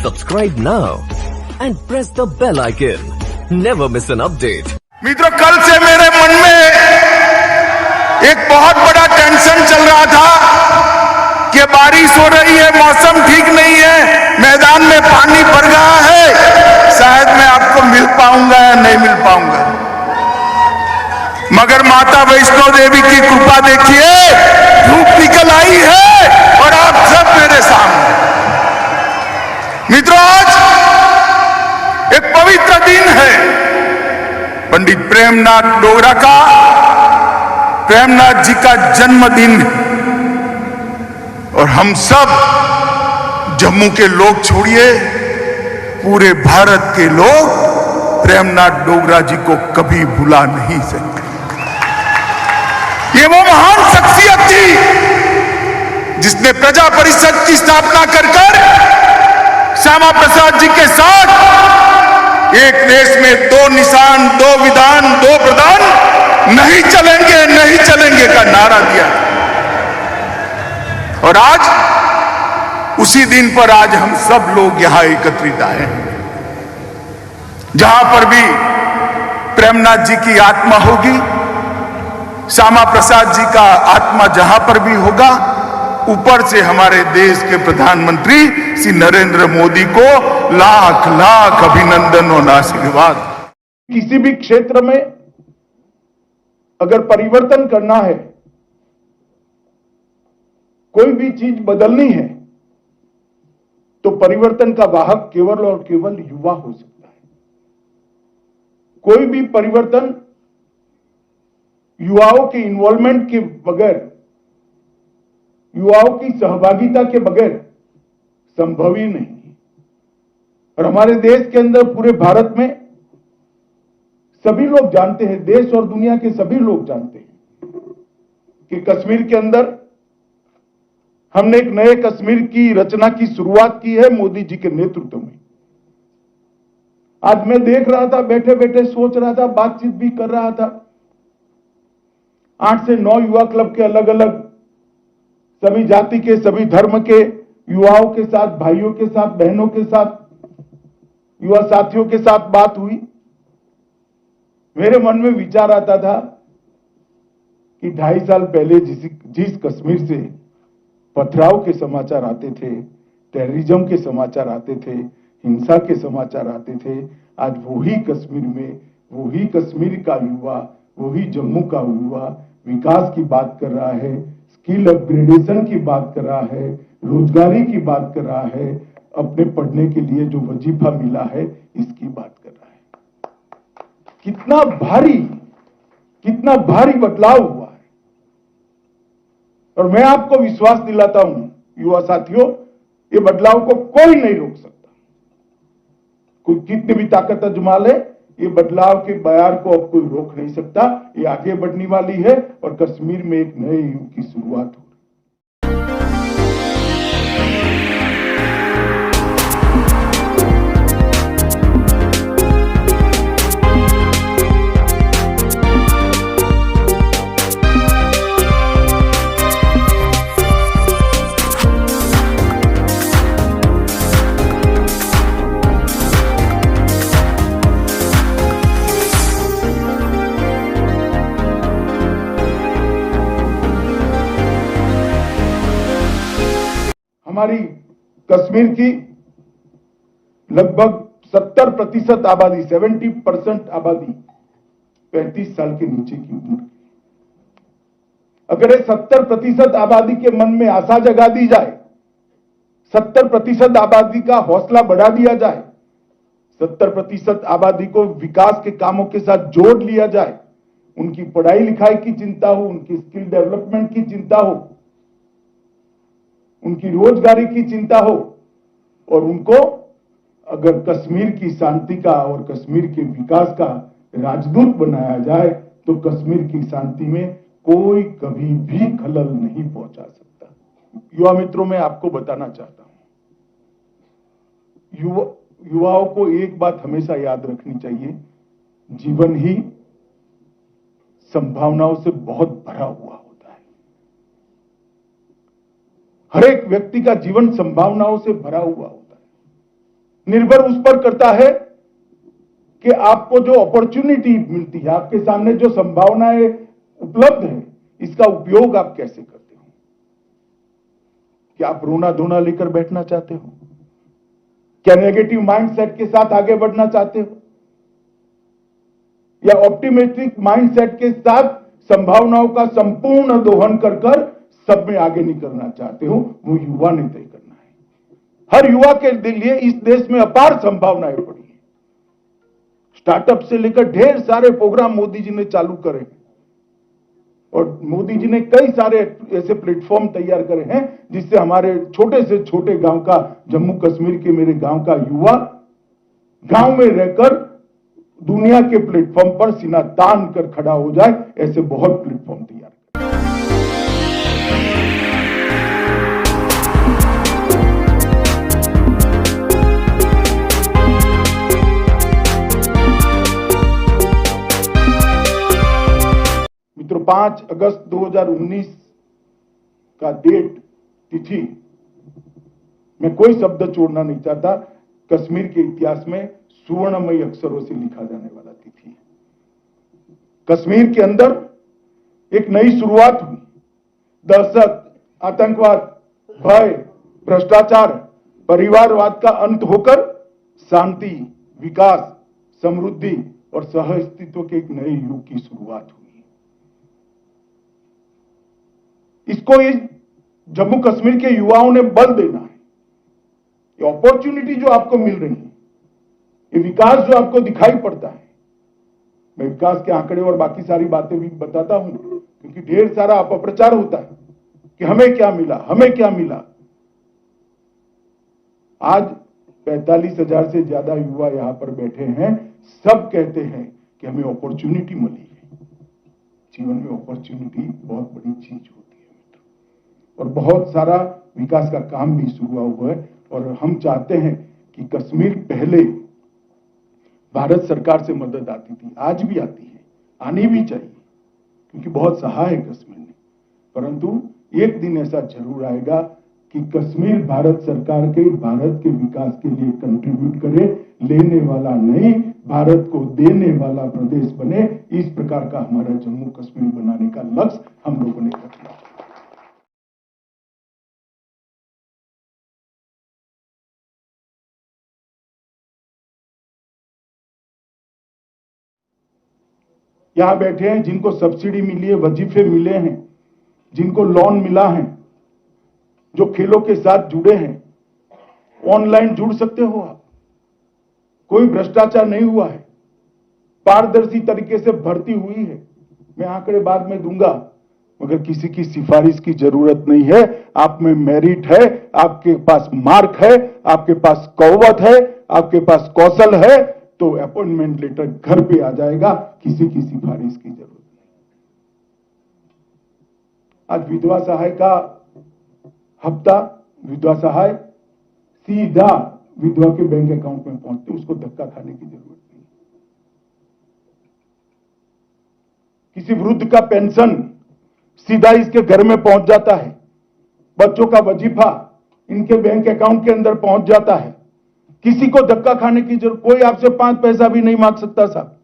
Subscribe now and press the bell icon. Never miss an update. मित्रों, कल से मेरे मन में एक बहुत बड़ा टेंशन चल रहा था कि बारिश हो रही है, मौसम ठीक नहीं है, मैदान में पानी भर गया है, शायद मैं आपको मिल पाऊंगा या नहीं मिल पाऊंगा। मगर माता वैष्णो देवी की कृपा देखिए, धूप निकल आई है और आप सब मेरे सामने। मित्रों, आज एक पवित्र दिन है, पंडित प्रेमनाथ डोगरा का, प्रेमनाथ जी का जन्मदिन। और हम सब जम्मू के लोग छोड़िए, पूरे भारत के लोग प्रेमनाथ डोगरा जी को कभी भुला नहीं सकते। ये वो महान शख्सियत थी जिसने प्रजा परिषद की स्थापना कर श्यामा प्रसाद जी के साथ एक देश में दो निशान, दो विधान, दो प्रधान, नहीं चलेंगे नहीं चलेंगे का नारा दिया। और आज उसी दिन पर आज हम सब लोग यहां एकत्रित आए हैं, जहां पर भी प्रेमनाथ जी की आत्मा होगी, श्यामा प्रसाद जी का आत्मा जहां पर भी होगा, ऊपर से हमारे देश के प्रधानमंत्री श्री नरेंद्र मोदी को लाख लाख अभिनंदन और आशीर्वाद। किसी भी क्षेत्र में अगर परिवर्तन करना है, कोई भी चीज बदलनी है, तो परिवर्तन का वाहक केवल और केवल युवा हो सकता है। कोई भी परिवर्तन युवाओं के इन्वॉल्वमेंट के बगैर, युवाओं की सहभागिता के बगैर संभव ही नहीं है। और हमारे देश के अंदर, पूरे भारत में सभी लोग जानते हैं, देश और दुनिया के सभी लोग जानते हैं कि कश्मीर के अंदर हमने एक नए कश्मीर की रचना की शुरुआत की है मोदी जी के नेतृत्व में। आज मैं देख रहा था, बैठे बैठे सोच रहा था, बातचीत भी कर रहा था, 8 से 9 युवा क्लब के अलग अलग सभी जाति के, सभी धर्म के युवाओं के साथ, भाइयों के साथ, बहनों के साथ, युवा साथियों के साथ बात हुई। मेरे मन में विचार आता था कि 2.5 साल पहले जिस कश्मीर से पथराव के समाचार आते थे, टेररिज्म के समाचार आते थे, हिंसा के समाचार आते थे, आज वही कश्मीर में, वही कश्मीर का युवा, वही जम्मू का युवा विकास की बात कर रहा है, स्किल अपग्रेडेशन की बात कर रहा है, रोजगारी की बात कर रहा है, अपने पढ़ने के लिए जो वजीफा मिला है इसकी बात कर रहा है। कितना भारी बदलाव हुआ है। और मैं आपको विश्वास दिलाता हूं युवा साथियों, ये बदलाव को कोई नहीं रोक सकता। कोई कितनी भी ताकत आजमा ले, ये बदलाव के बयार को अब कोई रोक नहीं सकता। ये आगे बढ़ने वाली है और कश्मीर में एक नए युग की शुरुआत हो। हमारी कश्मीर की लगभग 70% आबादी, 70% आबादी 35 साल के नीचे की उम्र की। अगर ये 70% आबादी के मन में आशा जगा दी जाए, 70% आबादी का हौसला बढ़ा दिया जाए, 70% आबादी को विकास के कामों के साथ जोड़ लिया जाए, उनकी पढ़ाई लिखाई की चिंता हो, उनकी स्किल डेवलपमेंट की चिंता हो, उनकी रोजगारी की चिंता हो, और उनको अगर कश्मीर की शांति का और कश्मीर के विकास का राजदूत बनाया जाए, तो कश्मीर की शांति में कोई कभी भी खलल नहीं पहुंचा सकता। युवा मित्रों, मैं आपको बताना चाहता हूं, युवाओं को एक बात हमेशा याद रखनी चाहिए, जीवन ही संभावनाओं से बहुत भरा हुआ होता है। हर एक व्यक्ति का जीवन संभावनाओं से भरा हुआ होता है। निर्भर उस पर करता है कि आपको जो अपॉर्चुनिटी मिलती है, आपके सामने जो संभावनाएं उपलब्ध है, इसका उपयोग आप कैसे करते हो। क्या आप रोना धोना लेकर बैठना चाहते हो? क्या नेगेटिव माइंडसेट के साथ आगे बढ़ना चाहते हो, या ऑप्टिमिस्टिक माइंडसेट के साथ संभावनाओं का संपूर्ण दोहन कर सब में आगे निकलना चाहते हो? वो युवा ने तय करना है। हर युवा के लिए इस देश में अपार संभावनाएं पड़ी है। स्टार्टअप से लेकर ढेर सारे प्रोग्राम मोदी जी ने चालू करे हैं, और मोदी जी ने कई सारे ऐसे प्लेटफॉर्म तैयार करे हैं जिससे हमारे छोटे से छोटे गांव का, जम्मू कश्मीर के मेरे गांव का युवा गांव में रहकर दुनिया के प्लेटफॉर्म पर सीना तान कर खड़ा हो जाए। ऐसे बहुत प्लेटफॉर्म तैयार मित्रों, 5 अगस्त 2019 का डेट, तिथि, मैं कोई शब्द छोड़ना नहीं चाहता। कश्मीर के इतिहास में सुवर्णमयी अक्षरों से लिखा जाने वाला तिथि है। कश्मीर के अंदर एक नई शुरुआत हुई। दहशत, आतंकवाद, भय, भ्रष्टाचार, परिवारवाद का अंत होकर शांति, विकास, समृद्धि और सहअस्तित्व के एक नए युग की शुरुआत हुई। इसको इस जम्मू कश्मीर के युवाओं ने बल देना है। ये अपॉर्चुनिटी जो आपको मिल रही है, ये विकास जो आपको दिखाई पड़ता है, मैं विकास के आंकड़े और बाकी सारी बातें भी बताता हूं, क्योंकि ढेर सारा अपप्रचार होता है कि हमें क्या मिला, हमें क्या मिला। आज 45,000 से ज्यादा युवा यहां पर बैठे हैं। सब कहते हैं कि हमें अपॉर्चुनिटी मिली है। जीवन में अपॉर्चुनिटी बहुत बड़ी चीज होती है मित्र, और बहुत सारा विकास का काम भी शुरू हुआ है। और हम चाहते हैं कि कश्मीर, पहले भारत सरकार से मदद आती थी, आज भी आती है, आनी भी चाहिए, क्योंकि बहुत सहा है कश्मीर ने। परंतु एक दिन ऐसा जरूर आएगा कि कश्मीर भारत सरकार के, भारत के विकास के लिए कंट्रीब्यूट करे, लेने वाला नहीं, भारत को देने वाला प्रदेश बने। इस प्रकार का हमारा जम्मू कश्मीर बनाने का लक्ष्य हम लोगों ने रखा। यहां बैठे हैं जिनको सब्सिडी मिली है, वजीफे मिले हैं, जिनको लोन मिला है, जो खेलों के साथ जुड़े हैं, ऑनलाइन जुड़ सकते हो आप। कोई भ्रष्टाचार नहीं हुआ है, पारदर्शी तरीके से भर्ती हुई है। मैं आंकड़े बाद में दूंगा, मगर किसी की सिफारिश की जरूरत नहीं है। आप में मेरिट है, आपके पास मार्क है, आपके पास कौवत है, आपके पास कौशल है, तो अपॉइंटमेंट लेटर घर पे आ जाएगा। किसी की सिफारिश की जरूरत नहीं। आज विधवा सहाय का हफ्ता, विधवा सहाय सीधा विधवा के बैंक अकाउंट में पहुंचते, उसको धक्का खाने की जरूरत नहीं। किसी वृद्ध का पेंशन सीधा इसके घर में पहुंच जाता है। बच्चों का वजीफा इनके बैंक अकाउंट के अंदर पहुंच जाता है। किसी को धक्का खाने की जरूरत, कोई आपसे 5 पैसा भी नहीं मांग सकता साहब।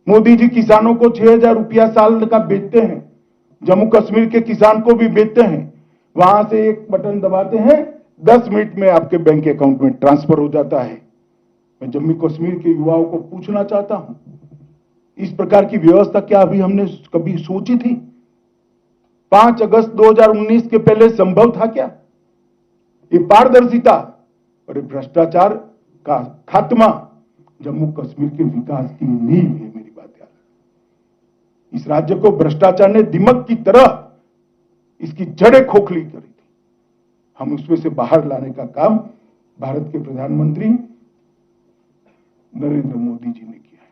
मोदी जी किसानों को 6,000 रुपया साल का बेचते हैं, जम्मू कश्मीर के किसान को भी बेचते हैं। वहां से एक बटन दबाते हैं, 10 मिनट में आपके बैंक अकाउंट में ट्रांसफर हो जाता है। मैं जम्मू कश्मीर के युवाओं को पूछना चाहता हूं, इस प्रकार की व्यवस्था क्या अभी हमने कभी सोची थी? 5 अगस्त 2019 के पहले संभव था क्या? ये पारदर्शिता और ये भ्रष्टाचार का खात्मा जम्मू कश्मीर के विकास की नींव है। मेरी बात याद, इस राज्य को भ्रष्टाचार ने दिमक की तरह इसकी जड़ें खोखली करी थी। हम उसमें से बाहर लाने का काम भारत के प्रधानमंत्री नरेंद्र मोदी जी ने किया है।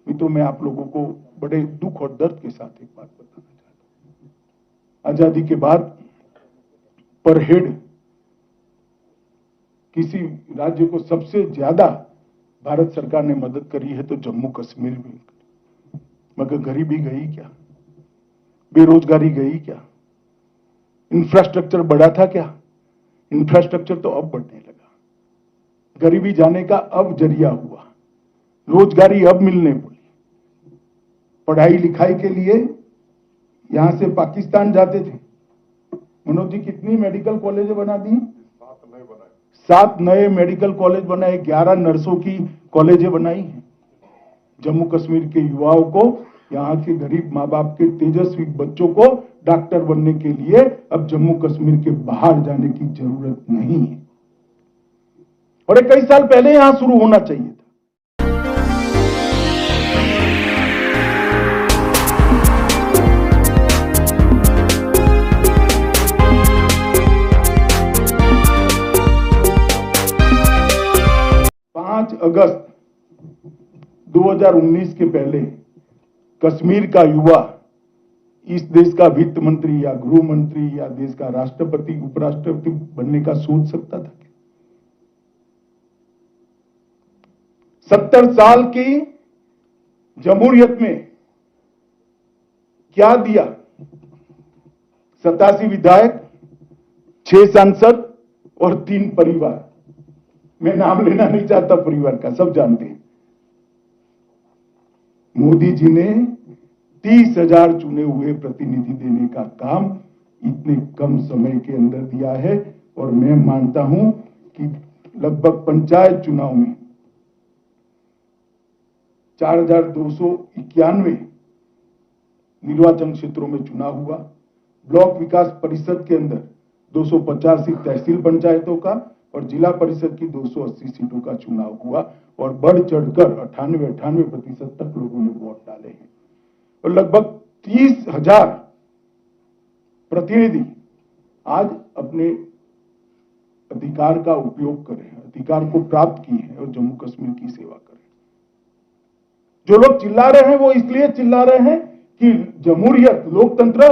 मित्रों, मैं आप लोगों को बड़े दुख और दर्द के साथ एक बात बताना चाहता हूं। आजादी के बाद पर हेड किसी राज्य को सबसे ज्यादा भारत सरकार ने मदद करी है तो जम्मू कश्मीर में। मगर गरीबी गई क्या? बेरोजगारी गई क्या? इंफ्रास्ट्रक्चर बढ़ा था क्या? इंफ्रास्ट्रक्चर तो अब बढ़ने लगा। गरीबी जाने का अब जरिया हुआ, रोजगारी अब मिलने पड़ी। पढ़ाई लिखाई के लिए यहां से पाकिस्तान जाते थे। मनोज जी, कितनी मेडिकल कॉलेज बना दी? 7 नए मेडिकल कॉलेज बनाए, 11 नर्सों की कॉलेजें बनाई हैं। जम्मू कश्मीर के युवाओं को, यहाँ के गरीब माँ बाप के तेजस्वी बच्चों को डॉक्टर बनने के लिए अब जम्मू कश्मीर के बाहर जाने की जरूरत नहीं है, और ये कई साल पहले यहां शुरू होना चाहिए था। अगस्त 2019 के पहले कश्मीर का युवा इस देश का वित्त मंत्री या गृह मंत्री या देश का राष्ट्रपति उपराष्ट्रपति बनने का सोच सकता था? 70 साल की जमहूरियत में क्या दिया? 87 विधायक, 6 सांसद और 3 परिवार। मैं नाम लेना नहीं चाहता परिवार का, सब जानते हैं। मोदी जी ने 30,000 चुने हुए प्रतिनिधि देने का काम इतने कम समय के अंदर दिया है, और मैं मानता हूं कि लगभग पंचायत चुनाव में 4,291 निर्वाचन क्षेत्रों में चुनाव हुआ। ब्लॉक विकास परिषद के अंदर 285 तहसील पंचायतों का और जिला परिषद की 280 सीटों का चुनाव हुआ, और बढ़ चढ़कर 98% तक लोगों ने वोट डाले हैं, और लगभग 30,000 प्रतिनिधि आज अपने अधिकार का उपयोग करें, अधिकार को प्राप्त किए हैं और जम्मू कश्मीर की सेवा करें। जो लोग चिल्ला रहे हैं वो इसलिए चिल्ला रहे हैं कि जमहूरियत, लोकतंत्र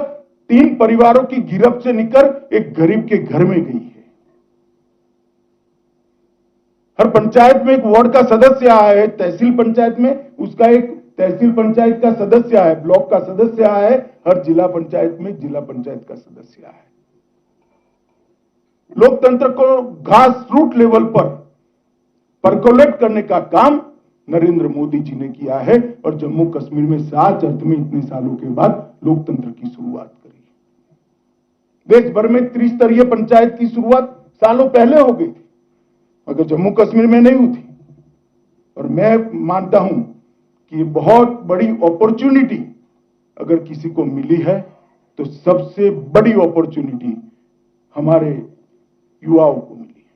3 परिवारों की गिरफ्त से निकल एक गरीब के घर में गई है। हर पंचायत में एक वार्ड का सदस्य आया है, तहसील पंचायत में उसका एक तहसील पंचायत का सदस्य आया है, ब्लॉक का सदस्य आया है, हर जिला पंचायत में जिला पंचायत का सदस्य आया है। लोकतंत्र को घास रूट लेवल पर परकोलेट करने का काम नरेंद्र मोदी जी ने किया है, और जम्मू कश्मीर में साच अर्थ में इतने सालों के बाद लोकतंत्र की शुरुआत करी। देश भर में त्रिस्तरीय पंचायत की शुरुआत सालों पहले हो गई थी, मगर जम्मू कश्मीर में नहीं हुई थी। और मैं मानता हूं कि बहुत बड़ी अपॉर्चुनिटी अगर किसी को मिली है तो सबसे बड़ी अपॉर्चुनिटी हमारे युवाओं को मिली है।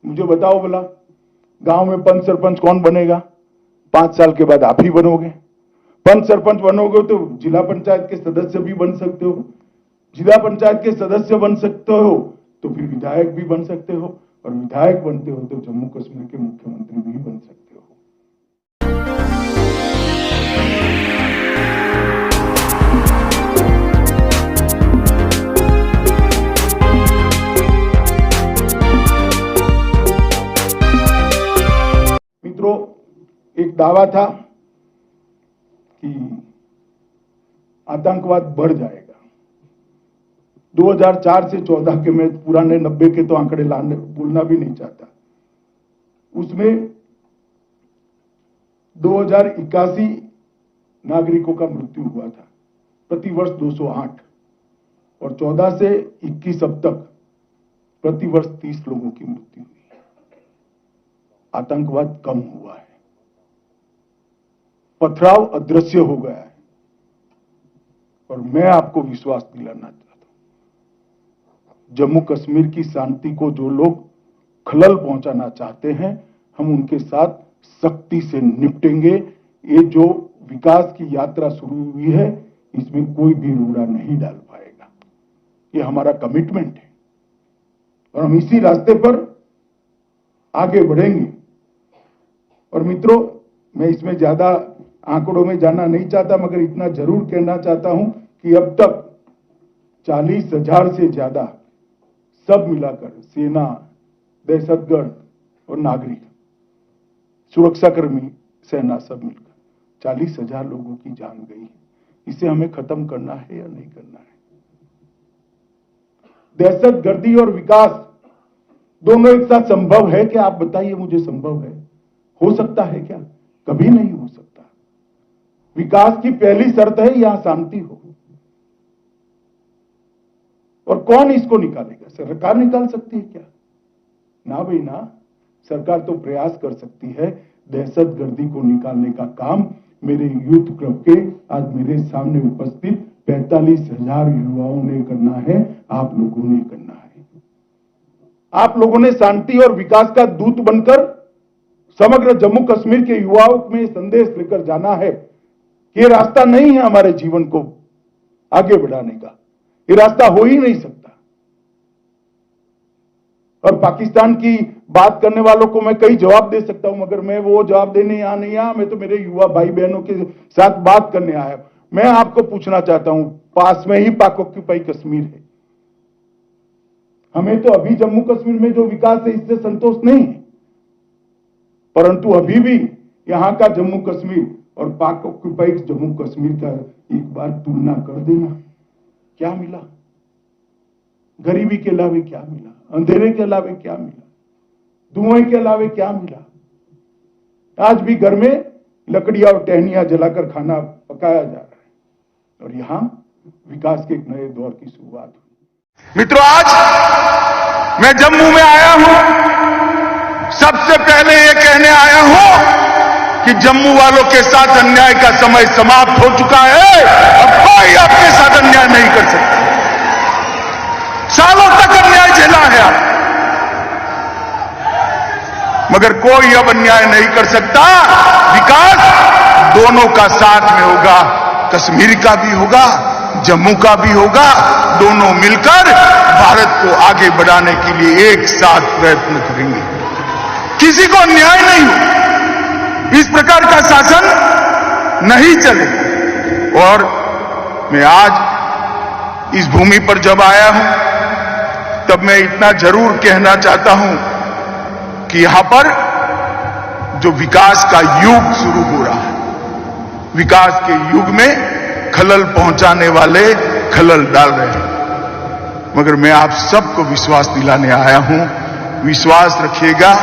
मुझे बताओ भला, गांव में पंच सरपंच कौन बनेगा? 5 साल के बाद आप ही बनोगे। पंच सरपंच बनोगे तो जिला पंचायत के सदस्य भी बन सकते हो, जिला पंचायत के सदस्य बन सकते हो तो फिर विधायक भी बन सकते हो, और विधायक बनते हो तो जम्मू कश्मीर के मुख्यमंत्री भी बन सकते हो। मित्रों, एक दावा था कि आतंकवाद बढ़ जाएगा। 2004 से 14 के, मैं पुराने 90 के तो आंकड़े बोलना भी नहीं चाहता, उसमें 2081 नागरिकों का मृत्यु हुआ था, प्रतिवर्ष 208, और 14 से 21 अब तक प्रतिवर्ष 30 लोगों की मृत्यु हुई है। आतंकवाद कम हुआ है, पथराव अदृश्य हो गया है, और मैं आपको विश्वास दिलाना चाहता हूं, जम्मू कश्मीर की शांति को जो लोग खलल पहुंचाना चाहते हैं, हम उनके साथ सख्ती से निपटेंगे। ये जो विकास की यात्रा शुरू हुई है, इसमें कोई भी रोड़ा नहीं डाल पाएगा। ये हमारा कमिटमेंट है, और हम इसी रास्ते पर आगे बढ़ेंगे। और मित्रों, मैं इसमें ज्यादा आंकड़ों में जाना नहीं चाहता, मगर इतना जरूर कहना चाहता हूं कि अब तक 40,000 से ज्यादा, सब मिलाकर सेना, दहशतगर्द और नागरिक, सुरक्षाकर्मी, सेना सब मिलकर 40,000 लोगों की जान गई है। इसे हमें खत्म करना है या नहीं करना है? दहशतगर्दी और विकास दोनों एक साथ संभव है क्या? आप बताइए मुझे, संभव है? हो सकता है क्या? कभी नहीं हो सकता। विकास की पहली शर्त है यहां शांति हो। और कौन इसको निकालेगा? सरकार निकाल सकती है क्या? ना भाई ना। सरकार तो प्रयास कर सकती है। दहशतगर्दी को निकालने का काम मेरे यूथ क्लब के आज मेरे सामने उपस्थित 45,000 युवाओं ने करना है, आप लोगों ने करना है। आप लोगों ने शांति और विकास का दूत बनकर समग्र जम्मू कश्मीर के युवाओं में संदेश लेकर जाना है कि ये रास्ता नहीं है हमारे जीवन को आगे बढ़ाने का, ये रास्ता हो ही नहीं सकता। और पाकिस्तान की बात करने वालों को मैं कई जवाब दे सकता हूं, मगर मैं वो जवाब देने यहां नहीं आया। मैं तो मेरे युवा भाई बहनों के साथ बात करने आया। मैं आपको पूछना चाहता हूं, पास में ही पाक ऑक्यूपाई कश्मीर है। हमें तो अभी जम्मू कश्मीर में जो विकास है इससे संतोष नहीं है, परंतु अभी भी यहां का जम्मू कश्मीर और पाक ऑक्यूपाई जम्मू कश्मीर का एक बार तुलना कर देना। क्या मिला? गरीबी के अलावे क्या मिला? अंधेरे के अलावे क्या मिला? धुएं के अलावे क्या मिला? आज भी घर में लकड़ियां और टहनियां जलाकर खाना पकाया जा रहा है और यहां विकास के एक नए दौर की शुरुआत हुई। मित्रों, आज मैं जम्मू में आया हूं, सबसे पहले ये कहने आया हूं कि जम्मू वालों के साथ अन्याय का समय समाप्त हो चुका है। अब कोई आपके साथ अन्याय नहीं कर सकता। सालों तक अन्याय झेला है आप, मगर कोई अब अन्याय नहीं कर सकता। विकास दोनों का साथ में होगा, कश्मीर का भी होगा, जम्मू का भी होगा। दोनों मिलकर भारत को आगे बढ़ाने के लिए एक साथ प्रयत्न करेंगे। किसी को अन्याय नहीं हो, इस प्रकार का शासन नहीं चले। और मैं आज इस भूमि पर जब आया हूं, तब मैं इतना जरूर कहना चाहता हूं कि यहां पर जो विकास का युग शुरू हो रहा है, विकास के युग में खलल पहुंचाने वाले खलल डाल रहे हैं, मगर मैं आप सबको विश्वास दिलाने आया हूं, विश्वास रखिएगा,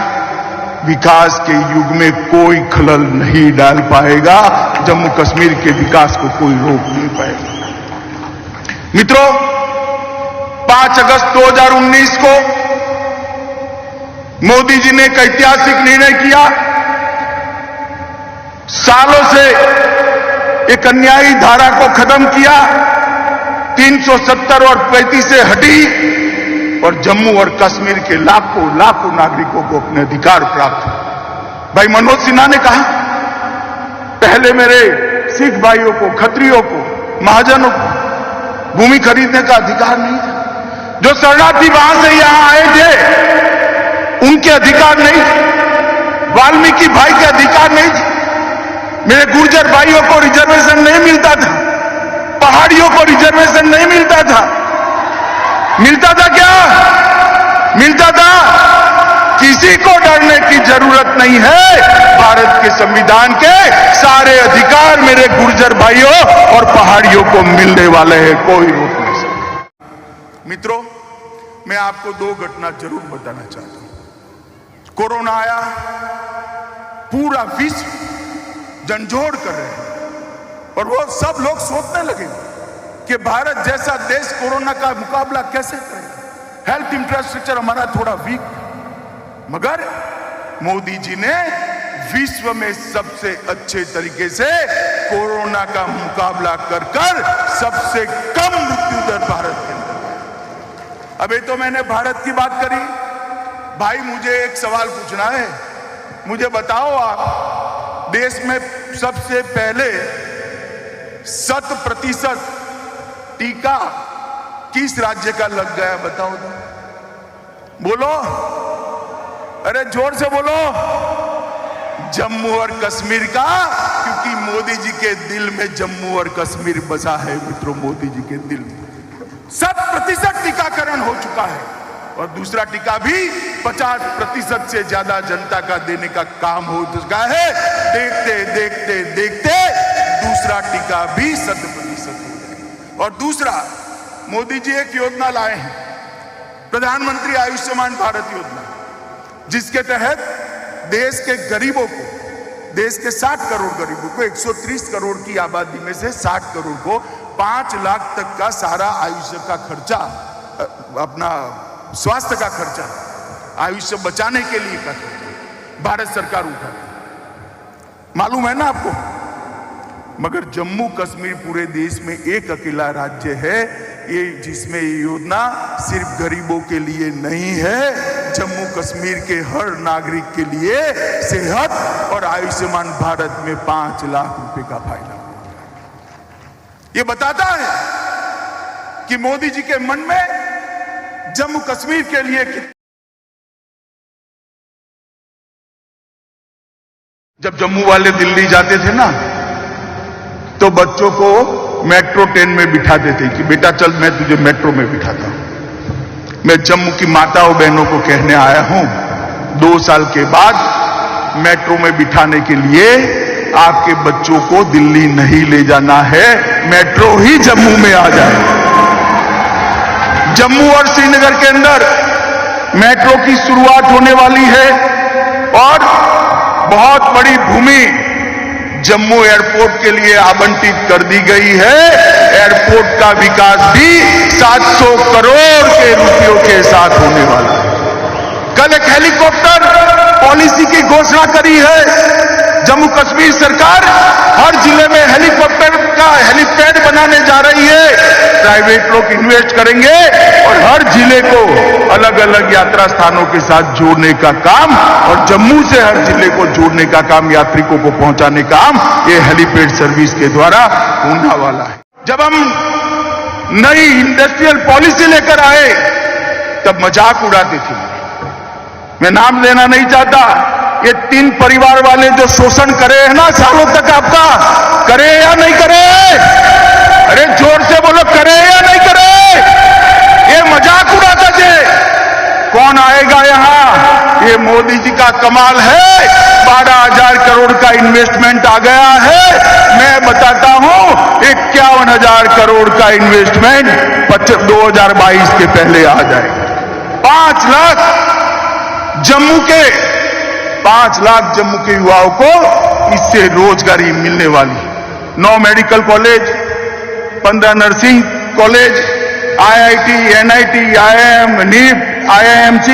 विकास के युग में कोई खलल नहीं डाल पाएगा। जम्मू कश्मीर के विकास को कोई रोक नहीं पाएगा। मित्रों, 5 अगस्त 2019 को मोदी जी ने एक ऐतिहासिक निर्णय किया। सालों से एक अन्यायी धारा को खत्म किया, 370 और 35 से हटी और जम्मू और कश्मीर के लाखों लाखों नागरिकों को अपने अधिकार प्राप्त हुए। भाई मनोज सिन्हा ने कहा, पहले मेरे सिख भाइयों को, खत्रियों को, महाजनों को भूमि खरीदने का अधिकार नहीं था। जो शरणार्थी वहां से यहां आए थे उनके अधिकार नहीं थे, वाल्मीकि भाई के अधिकार नहीं थे, मेरे गुर्जर भाइयों को रिजर्वेशन नहीं मिलता था, पहाड़ियों को रिजर्वेशन नहीं मिलता था। मिलता था क्या? मिलता था। किसी को डरने की जरूरत नहीं है। भारत के संविधान के सारे अधिकार मेरे गुर्जर भाइयों और पहाड़ियों को मिलने वाले हैं, कोई रोक नहीं सकता। मित्रों, मैं आपको 2 घटना जरूर बताना चाहता हूं। कोरोना आया, पूरा विश्व झंझोड़ कर रहे हैं और वो सब लोग सोचने लगे कि भारत जैसा देश कोरोना का मुकाबला कैसे करेगा। हेल्थ इंफ्रास्ट्रक्चर हमारा थोड़ा वीक, मगर मोदी जी ने विश्व में सबसे अच्छे तरीके से कोरोना का मुकाबला कर सबसे कम मृत्यु दर भारत के अंदर। अभी तो मैंने भारत की बात करी। भाई, मुझे एक सवाल पूछना है। मुझे बताओ, आप देश में सबसे पहले 100% टीका किस राज्य का लग गया? बताओ तो। बोलो, अरे जोर से बोलो। जम्मू और कश्मीर का, क्योंकि मोदी जी के दिल में जम्मू और कश्मीर बसा है। मित्रों, मोदी जी के दिल में 100% टीकाकरण हो चुका है और दूसरा टीका भी 50% से ज्यादा जनता का देने का काम हो चुका है। देखते देखते देखते दूसरा टीका भी 100% हो गया। और दूसरा, मोदी जी एक योजना लाए हैं, प्रधानमंत्री आयुष्मान भारत योजना। जिसके तहत देश के गरीबों को, देश के 60 करोड़ गरीबों को, 130 करोड़ की आबादी में से 60 करोड़ को 5 लाख तक का सारा आयुष्य का खर्चा, अपना स्वास्थ्य का खर्चा, आयुष्य बचाने के लिए का खर्चा भारत सरकार उठाती है। मालूम है ना आपको? मगर जम्मू कश्मीर पूरे देश में एक अकेला राज्य है ये जिसमें ये योजना सिर्फ गरीबों के लिए नहीं है, जम्मू कश्मीर के हर नागरिक के लिए सेहत और आयुष्मान भारत में 5 लाख रुपए का फायदा। ये बताता है कि मोदी जी के मन में जम्मू कश्मीर के लिए जब जम्मू वाले दिल्ली जाते थे ना तो बच्चों को मेट्रो ट्रेन में बिठाते थे कि बेटा चल मैं तुझे मेट्रो में बिठाता हूं। मैं जम्मू की माताओं बहनों को कहने आया हूं 2 साल के बाद मेट्रो में बिठाने के लिए आपके बच्चों को दिल्ली नहीं ले जाना है, मेट्रो ही जम्मू में आ जाए। जम्मू और श्रीनगर के अंदर मेट्रो की शुरुआत होने वाली है और बहुत बड़ी भूमि जम्मू एयरपोर्ट के लिए आवंटित कर दी गई है। एयरपोर्ट का विकास भी 700 करोड़ के रुपयों के साथ होने वाला है। कल एक हेलीकॉप्टर पॉलिसी की घोषणा करी है। जम्मू कश्मीर सरकार हर जिले में हेलीकॉप्टर का हेलीपैड बनाने जा रही है। प्राइवेट लोग इन्वेस्ट करेंगे और हर जिले को अलग अलग यात्रा स्थानों के साथ जोड़ने का काम और जम्मू से हर जिले को जोड़ने का काम, यात्रिकों को पहुंचाने का काम ये हेलीपैड सर्विस के द्वारा होने वाला है। जब हम नई इंडस्ट्रियल पॉलिसी लेकर आए तब मजाक उड़ाते थे। मैं नाम लेना नहीं चाहता। ये 3 परिवार वाले जो शोषण करे हैं ना सालों तक आपका, करे या नहीं करे? अरे जोर से बोलो, करे या नहीं करे? ये मजाक उड़ाते थे। कौन आएगा यहां? ये मोदी जी का कमाल है। 12,000 करोड़ का इन्वेस्टमेंट आ गया है। मैं बताता हूं 51,000 करोड़ का इन्वेस्टमेंट 2022 के पहले आ जाएगा। 5 लाख जम्मू के युवाओं को इससे रोजगारी मिलने वाली। 9 medical college, 15 nursing college, IIT, NIT, IIM, NIP, IIMC,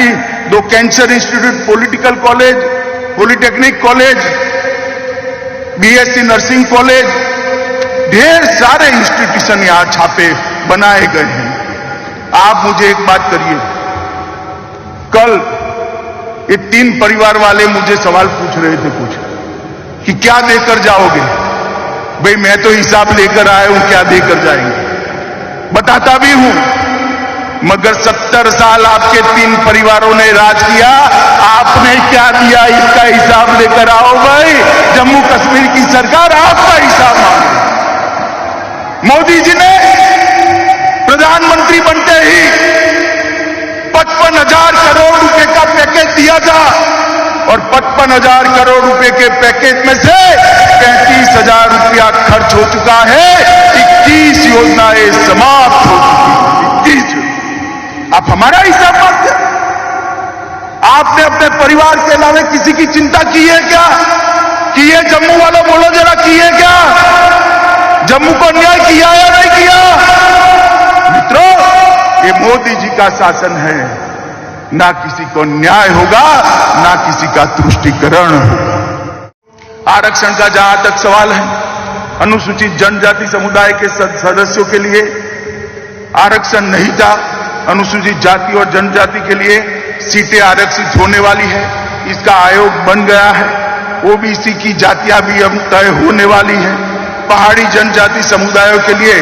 2 cancer institute, political college, polytechnic college, BSc nursing college, ढेर सारे इंस्टीट्यूशन यहां छापे बनाए गए हैं। आप मुझे एक बात करिए, कल ये 3 परिवार वाले मुझे सवाल पूछ रहे थे कुछ कि क्या देकर जाओगे? भाई मैं तो हिसाब लेकर आया हूं, क्या देकर जाएंगे? बताता भी हूं, मगर 70 साल आपके 3 परिवारों ने राज किया, आपने क्या दिया इसका हिसाब लेकर आओ भाई। जम्मू कश्मीर की सरकार आपका हिसाब मांगे। मोदी जी ने प्रधानमंत्री बनते ही 55,000 करोड़ रुपए का पैकेज दिया था और 55,000 करोड़ रुपए के पैकेज में से 35,000 रुपया खर्च हो चुका है। 21 योजनाएं समाप्त हो चुकी हैं। 21। आप हमारा हिसाब मांगते? आपने अपने परिवार के अलावा किसी की चिंता की है क्या? की है? जम्मू वालों बोलो जरा, की है क्या? जम्मू को न्याय किया या नहीं किया? मित्रों, ये मोदी जी का शासन है। ना किसी को न्याय होगा, ना किसी का तुष्टीकरण होगा। आरक्षण का जहां तक सवाल है, अनुसूचित जनजाति समुदाय के सदस्यों के लिए आरक्षण नहीं था। अनुसूचित जाति और जनजाति के लिए सीटें आरक्षित होने वाली है। इसका आयोग बन गया है। ओबीसी की जातियां भी अब तय होने वाली है। पहाड़ी जनजाति समुदायों के लिए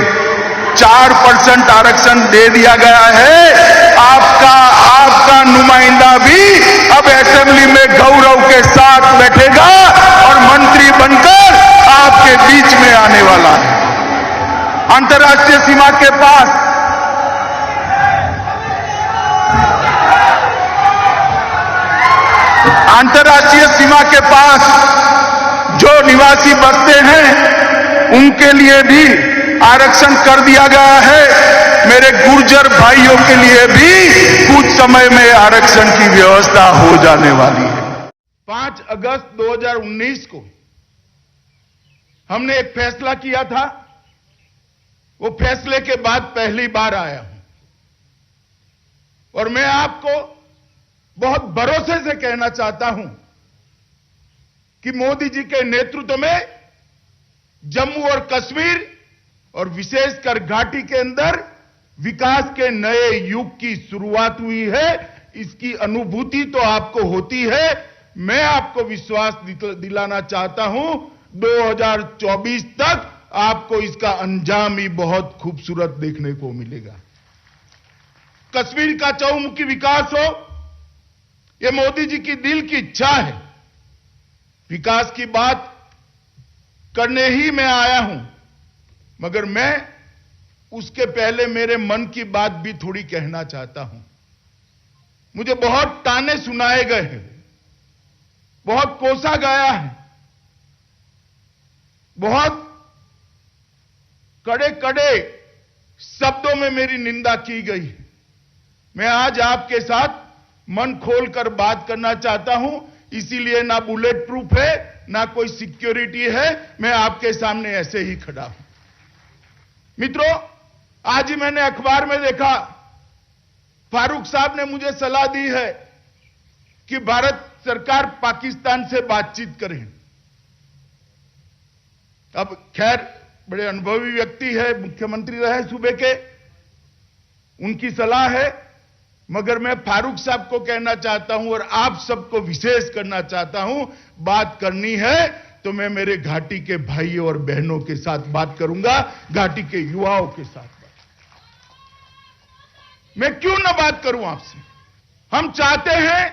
4% आरक्षण दे दिया गया है। आपका नुमाइंदा भी अब असेंबली में गौरव के साथ बैठेगा और मंत्री बनकर आपके बीच में आने वाला है। अंतर्राष्ट्रीय सीमा के पास जो निवासी बसते हैं उनके लिए भी आरक्षण कर दिया गया है। मेरे गुर्जर भाइयों के लिए भी कुछ समय में आरक्षण की व्यवस्था हो जाने वाली है। 5 अगस्त 2019 को हमने एक फैसला किया था। वो फैसले के बाद पहली बार आया हूं और मैं आपको बहुत भरोसे से कहना चाहता हूं कि मोदी जी के नेतृत्व में जम्मू और कश्मीर और विशेषकर घाटी के अंदर विकास के नए युग की शुरुआत हुई है। इसकी अनुभूति तो आपको होती है। मैं आपको विश्वास दिलाना चाहता हूं 2024 तक आपको इसका अंजाम ही बहुत खूबसूरत देखने को मिलेगा। कश्मीर का चहुमुखी विकास हो, यह मोदी जी की दिल की इच्छा है। विकास की बात करने ही मैं आया हूं, मगर मैं उसके पहले मेरे मन की बात भी थोड़ी कहना चाहता हूं। मुझे बहुत ताने सुनाए गए हैं, बहुत कोसा गया है, बहुत कड़े कड़े शब्दों में मेरी निंदा की गई है। मैं आज आपके साथ मन खोलकर बात करना चाहता हूं, इसीलिए ना बुलेट प्रूफ है ना कोई सिक्योरिटी है, मैं आपके सामने ऐसे ही खड़ा हूं। मित्रों, आज ही मैंने अखबार में देखा, फारूक साहब ने मुझे सलाह दी है कि भारत सरकार पाकिस्तान से बातचीत करे। अब खैर बड़े अनुभवी व्यक्ति है, मुख्यमंत्री रहे सूबे के, उनकी सलाह है, मगर मैं फारूक साहब को कहना चाहता हूं और आप सबको विशेष करना चाहता हूं, बात करनी है तो मैं मेरे घाटी के भाइयों और बहनों के साथ बात करूंगा, घाटी के युवाओं के साथ। मैं क्यों ना बात करूं आपसे? हम चाहते हैं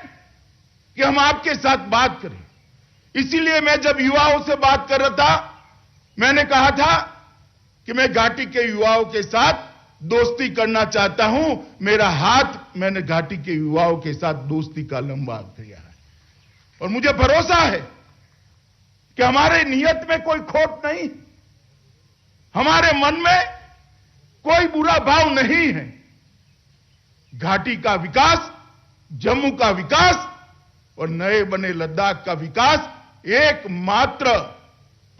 कि हम आपके साथ बात करें। इसीलिए मैं जब युवाओं से बात कर रहा था, मैंने कहा था कि मैं घाटी के युवाओं के साथ दोस्ती करना चाहता हूं। मेरा हाथ मैंने घाटी के युवाओं के साथ दोस्ती का लंबा किया है और मुझे भरोसा है कि हमारे नियत में कोई खोट नहीं, हमारे मन में कोई बुरा भाव नहीं है। घाटी का विकास, जम्मू का विकास और नए बने लद्दाख का विकास एकमात्र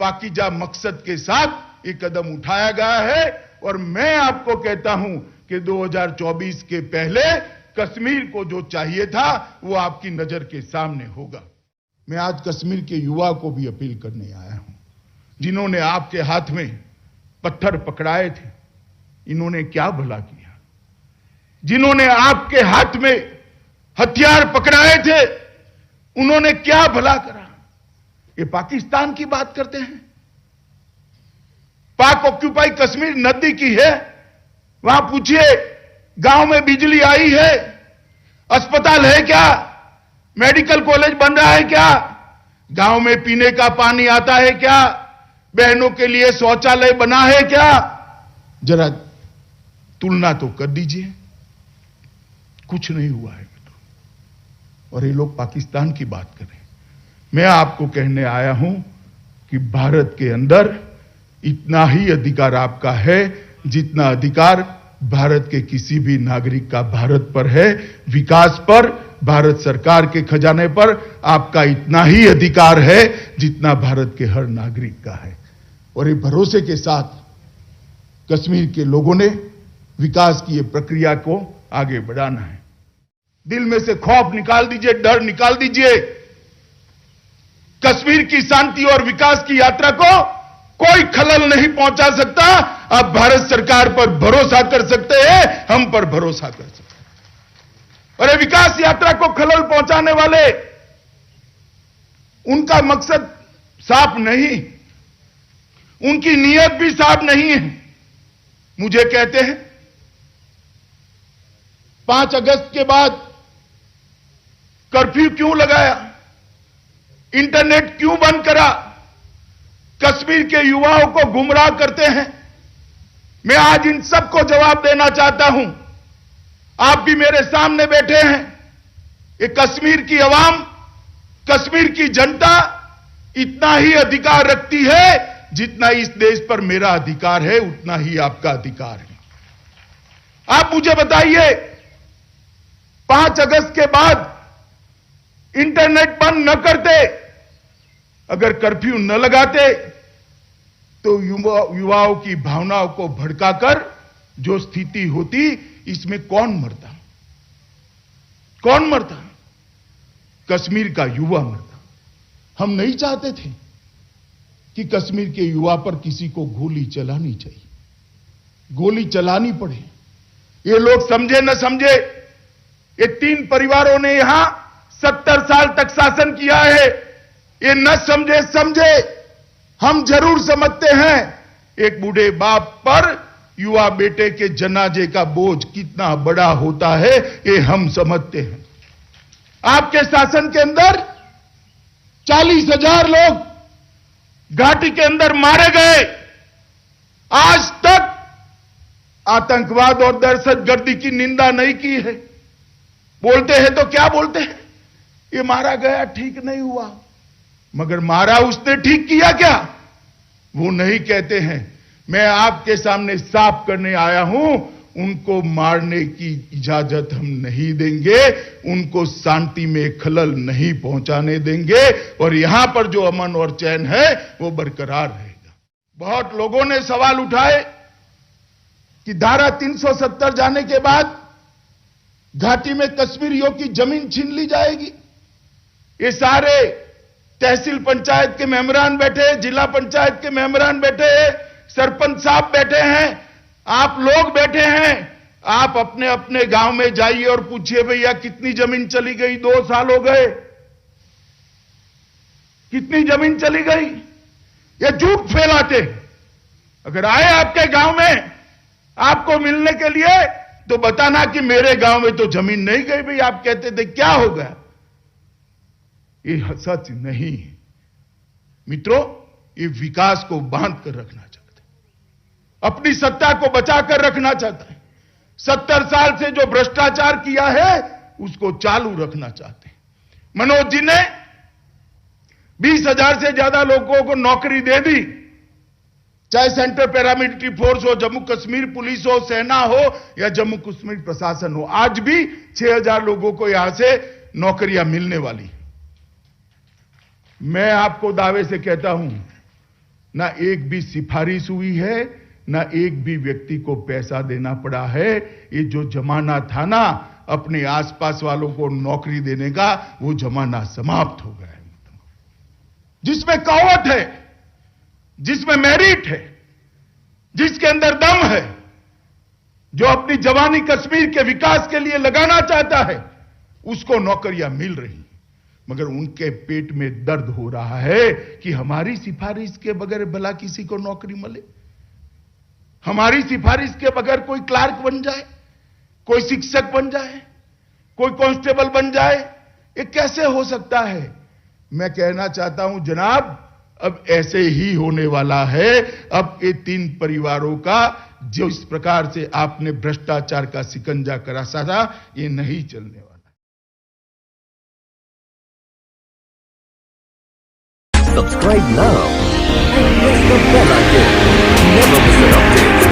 पाकीजा मकसद के साथ ये कदम उठाया गया है और मैं आपको कहता हूं कि 2024 के पहले कश्मीर को जो चाहिए था वो आपकी नजर के सामने होगा। मैं आज कश्मीर के युवा को भी अपील करने आया हूं, जिन्होंने आपके हाथ में पत्थर पकड़ाए थे, इन्होंने क्या भला किया? जिन्होंने आपके हाथ में हथियार पकड़ाए थे, उन्होंने क्या भला करा? ये पाकिस्तान की बात करते हैं। पाक ऑक्यूपाई कश्मीर नदी की है, वहां पूछिए गांव में बिजली आई है, अस्पताल है क्या, मेडिकल कॉलेज बन रहा है क्या, गांव में पीने का पानी आता है क्या, बहनों के लिए शौचालय बना है क्या? जरा तुलना तो कर दीजिए। कुछ नहीं हुआ है और ये लोग पाकिस्तान की बात करें। मैं आपको कहने आया हूं कि भारत के अंदर इतना ही अधिकार आपका है जितना अधिकार भारत के किसी भी नागरिक का भारत पर है। विकास पर, भारत सरकार के खजाने पर आपका इतना ही अधिकार है जितना भारत के हर नागरिक का है। और ये भरोसे के साथ कश्मीर के लोगों ने विकास की ये प्रक्रिया को आगे बढ़ाना है। दिल में से खौफ निकाल दीजिए, डर निकाल दीजिए। कश्मीर की शांति और विकास की यात्रा को कोई खलल नहीं पहुंचा सकता। आप भारत सरकार पर भरोसा कर सकते हैं, हम पर भरोसा कर सकते हैं। और ये विकास यात्रा को खलल पहुंचाने वाले, उनका मकसद साफ नहीं, उनकी नीयत भी साफ नहीं है। मुझे कहते हैं 5 अगस्त के बाद कर्फ्यू क्यों लगाया, इंटरनेट क्यों बंद करा, कश्मीर के युवाओं को गुमराह करते हैं। मैं आज इन सबको जवाब देना चाहता हूं। आप भी मेरे सामने बैठे हैं। ये कश्मीर की अवाम, कश्मीर की जनता इतना ही अधिकार रखती है जितना इस देश पर मेरा अधिकार है, उतना ही आपका अधिकार है। आप मुझे बताइए, 5 अगस्त के बाद इंटरनेट बंद न करते, अगर कर्फ्यू न लगाते, तो युवाओं की भावनाओं को भड़काकर जो स्थिति होती, इसमें कौन मरता? कौन मरता? कश्मीर का युवा मरता। हम नहीं चाहते थे कि कश्मीर के युवा पर किसी को गोली चलानी चाहिए, गोली चलानी पड़े। ये लोग समझे न समझे, ये 3 परिवारों ने यहां 70 साल तक शासन किया है। ये न समझे समझे, हम जरूर समझते हैं एक बूढ़े बाप पर युवा बेटे के जनाजे का बोझ कितना बड़ा होता है, ये हम समझते हैं। आपके शासन के अंदर 40,000 लोग घाटी के अंदर मारे गए। आज तक आतंकवाद और दहशतगर्दी की निंदा नहीं की है। बोलते हैं तो क्या बोलते हैं? ये मारा गया, ठीक नहीं हुआ। मगर मारा उसने ठीक किया क्या? वो नहीं कहते हैं। मैं आपके सामने साफ करने आया हूं, उनको मारने की इजाजत हम नहीं देंगे, उनको शांति में खलल नहीं पहुंचाने देंगे, और यहां पर जो अमन और चैन है वो बरकरार रहेगा। बहुत लोगों ने सवाल उठाए कि धारा 370 जाने के बाद घाटी में कश्मीरियों की जमीन छीन ली जाएगी। ये सारे तहसील पंचायत के मेंबरान बैठे, जिला पंचायत के मेंबरान बैठे, सरपंच साहब बैठे हैं, आप लोग बैठे हैं। आप अपने अपने गांव में जाइए और पूछिए, भैया कितनी जमीन चली गई? 2 साल हो गए, कितनी जमीन चली गई? ये झूठ फैलाते। अगर आए आपके गांव में आपको मिलने के लिए, तो बताना कि मेरे गांव में तो जमीन नहीं गई। भाई आप कहते थे क्या हो गया? ये सच नहीं है मित्रों। ये विकास को बांध कर रखना चाहते, अपनी सत्ता को बचाकर रखना चाहता है। 70 साल से जो भ्रष्टाचार किया है उसको चालू रखना चाहते हैं। मनोज जी ने 20,000 से ज्यादा लोगों को नौकरी दे दी, चाहे सेंट्रल पैरामिलिट्री फोर्स हो, जम्मू कश्मीर पुलिस हो, सेना हो या जम्मू कश्मीर प्रशासन हो। आज भी 6,000 लोगों को यहां से नौकरियां मिलने वाली। मैं आपको दावे से कहता हूं, ना एक भी सिफारिश हुई है, ना एक भी व्यक्ति को पैसा देना पड़ा है। ये जो जमाना था ना अपने आसपास वालों को नौकरी देने का, वो जमाना समाप्त हो गया है। जिसमें कौवत है, जिसमें मेरिट है, जिसके अंदर दम है, जो अपनी जवानी कश्मीर के विकास के लिए लगाना चाहता है, उसको नौकरियां मिल रही। मगर उनके पेट में दर्द हो रहा है कि हमारी सिफारिश के बगैर भला किसी को नौकरी मिले, हमारी सिफारिश के बगैर कोई क्लार्क बन जाए, कोई शिक्षक बन जाए, कोई कांस्टेबल बन जाए। ये कैसे हो सकता है? मैं कहना चाहता हूं जनाब, अब ऐसे ही होने वाला है। अब ये 3 परिवारों का जो इस प्रकार से आपने भ्रष्टाचार का शिकंजा कसा था, ये नहीं चलने वाला।